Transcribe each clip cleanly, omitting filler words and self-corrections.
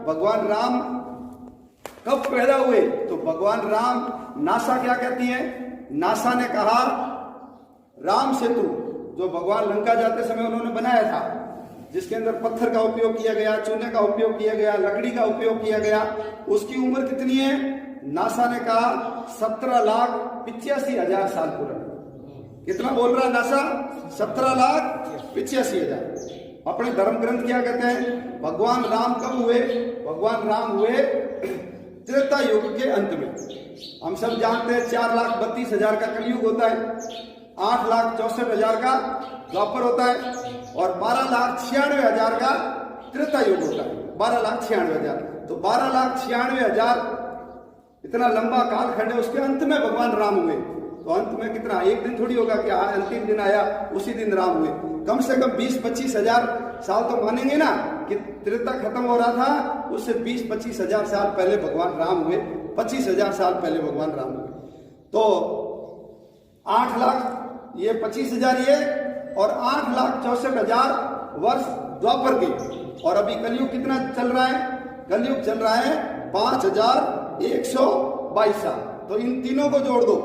भगवान राम कब पैदा हुए? तो भगवान राम, नासा क्या कहती है? नासा ने कहा राम सेतु जो भगवान लंका जाते समय उन्होंने बनाया था, जिसके अंदर पत्थर का उपयोग किया गया, चूने का उपयोग किया गया, लकड़ी का उपयोग किया गया, उसकी उम्र कितनी है? नासा ने कहा 17,85,000 साल पुरानी। कितना बोल रहा है नासा? 17,85,000। अपने धर्म ग्रंथ क्या कहते हैं? भगवान राम कब हुए? भगवान राम हुए त्रेता युग के अंत में। हम सब जानते हैं 4,32,000 का कलयुग होता है, 8,64,000 का द्वापर होता है और 12,96,000 का त्रेता युग होता है। 12,96,000, तो 12,96,000 इतना लंबा कालखंड है, उसके अंत में भगवान राम हुए। तो अंत में कितना, एक दिन थोड़ी होगा कि अंतिम दिन आया उसी दिन राम हुए। कम से कम 20-25,000 साल तो मानेंगे ना कि त्रेता खत्म हो रहा था, उससे 20-25,000 साल पहले भगवान राम हुए। 25,000 साल पहले भगवान राम हुए। तो 8 लाख ये 25,000 ये और 8,64,000 वर्ष द्वापर के। और अभी कलयुग कितना चल रहा है? कलयुग चल रहा है 5,122 साल। तो इन तीनों को जोड़ दो,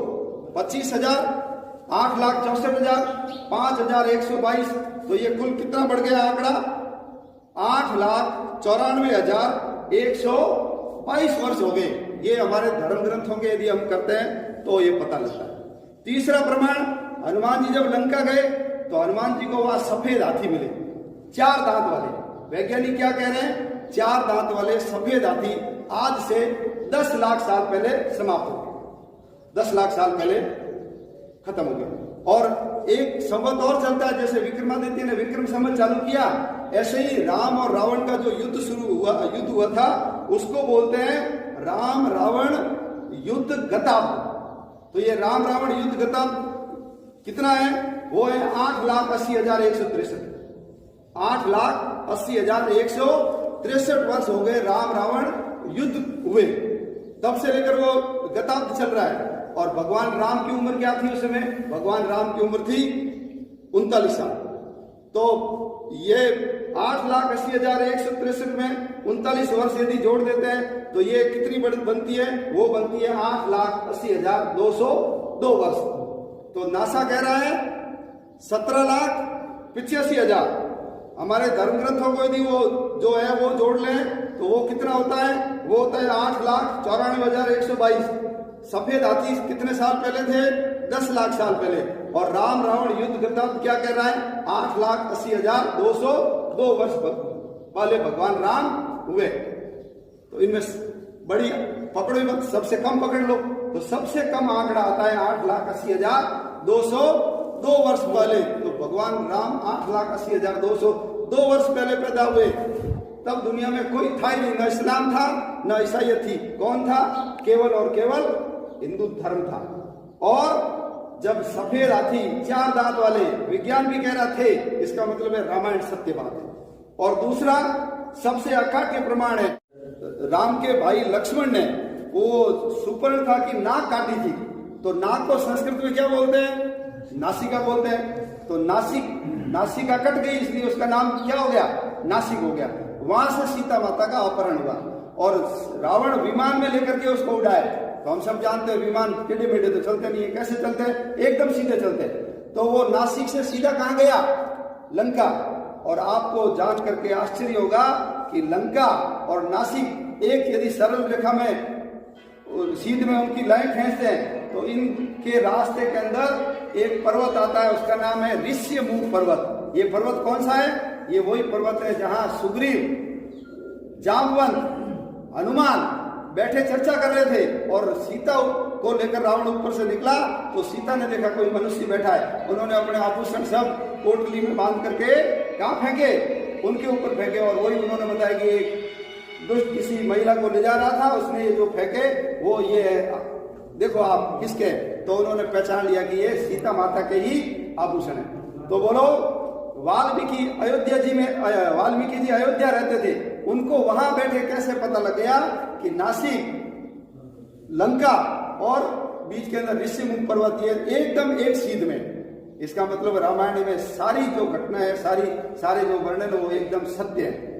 25,000, 8,64,000, 5,122, तो ये कुल कितना बढ़ गया आंकड़ा? 8,94,122 वर्ष हो गए। ये हमारे धर्म ग्रंथों के यदि हम करते हैं तो ये पता लगता है। तीसरा प्रमाण, हनुमान जी जब लंका गए तो हनुमान जी को वहां सफेद हाथी मिले, 4 दांत वाले। वैज्ञानिक क्या कह रहे हैं? 4 दांत वाले सफेद हाथी आज से 10 लाख साल पहले समाप्त हो गए, 10 लाख साल पहले खत्म हो गए। और एक संवत और चलता है, जैसे विक्रमादित्य ने विक्रम संवत चालू किया, ऐसे ही राम और रावण का जो युद्ध युद्ध हुआ था, उसको बोलते हैं राम रावण युद्ध गताब। तो ये राम रावण युद्ध गताब कितना है? वो है 8,80,163। 8,80,163 वर्ष हो गए राम रावण युद्ध हुए, तब से लेकर वो गताब्द चल रहा है। और भगवान राम की उम्र क्या थी उस समय? भगवान राम की उम्र थी 39 साल। तो ये 8,80,163 में 39 वर्ष यदि जोड़ देते हैं तो ये कितनी बनती है? वो बनती है 8,80,202 वर्ष। तो नासा कह रहा है 17,85,000। हमारे धर्म ग्रंथों को यदि वो जो है वो जोड़ लें तो वो कितना होता है? वो होता है 8,94,122। सफेद हाथी कितने साल पहले थे? 10 लाख साल पहले। और राम रावण युद्ध गताब्द क्या कह रहा है? 8,80,202 वर्ष वाले भगवान राम हुए। तो इनमें बड़ी पकड़ो मत, सबसे कम पकड़ लो। तो सबसे कम आंकड़ा आता है 8,80,202 वर्ष पहले। तो भगवान राम 8,80,202 वर्ष पहले पैदा हुए। तब दुनिया में कोई था ही नहीं, न इस्लाम था न ईसाइयत थी। कौन था? केवल और केवल हिंदू धर्म था। और जब सफेद हाथी 4 दांत वाले, विज्ञान भी कह रहा थे, इसका मतलब है रामायण सत्य बात है। और दूसरा सबसे अकाट्य प्रमाण है, राम के भाई लक्ष्मण ने वो सुपर्णखा की नाक काटी थी। तो नाक को संस्कृत में क्या बोलते हैं? नासिका बोलते हैं। तो नासिका कट गई, इसलिए उसका नाम क्या हो गया? नासिक हो गया। वहां से सीता माता का अपहरण हुआ और रावण विमान में लेकर के उसको उड़ाए। तो हम सब जानते हैं विमान टेढ़े मेढ़े तो चलते नहीं है, कैसे चलते हैं? एकदम सीधे चलते हैं। तो वो नासिक से सीधा कहां गया? लंका। और आपको जान करके आश्चर्य होगा कि लंका और नासिक एक यदि सरल रेखा में सीध में उनकी लाइन खींचते हैं तो इनके रास्ते के अंदर एक पर्वत आता है, उसका नाम है ऋष्यमुख पर्वत। ये पर्वत कौन सा है? ये वही पर्वत है जहां सुग्रीव, जामवंत, हनुमान बैठे चर्चा कर रहे थे और सीता को लेकर रावण ऊपर से निकला तो सीता ने देखा कोई मनुष्य बैठा है। उन्होंने अपने आभूषण सब पोटली में बांध करके कहाँ फेंके? उनके ऊपर फेंके। और वही उन्होंने बताया कि एक दुष्ट किसी महिला को ले जा रहा था, उसने ये जो फेंके वो ये है, देखो आप किसके? तो उन्होंने पहचान लिया कि ये सीता माता के ही आभूषण है। तो बोलो वाल्मीकि जी अयोध्या रहते थे, उनको वहां बैठे कैसे पता लग गया कि नासिक, लंका और बीच के अंदर ऋष्यमुख पर्वत ये एकदम एक सीध में? इसका मतलब रामायण में सारी जो घटना है, सारे जो वर्णन है वो एकदम सत्य है।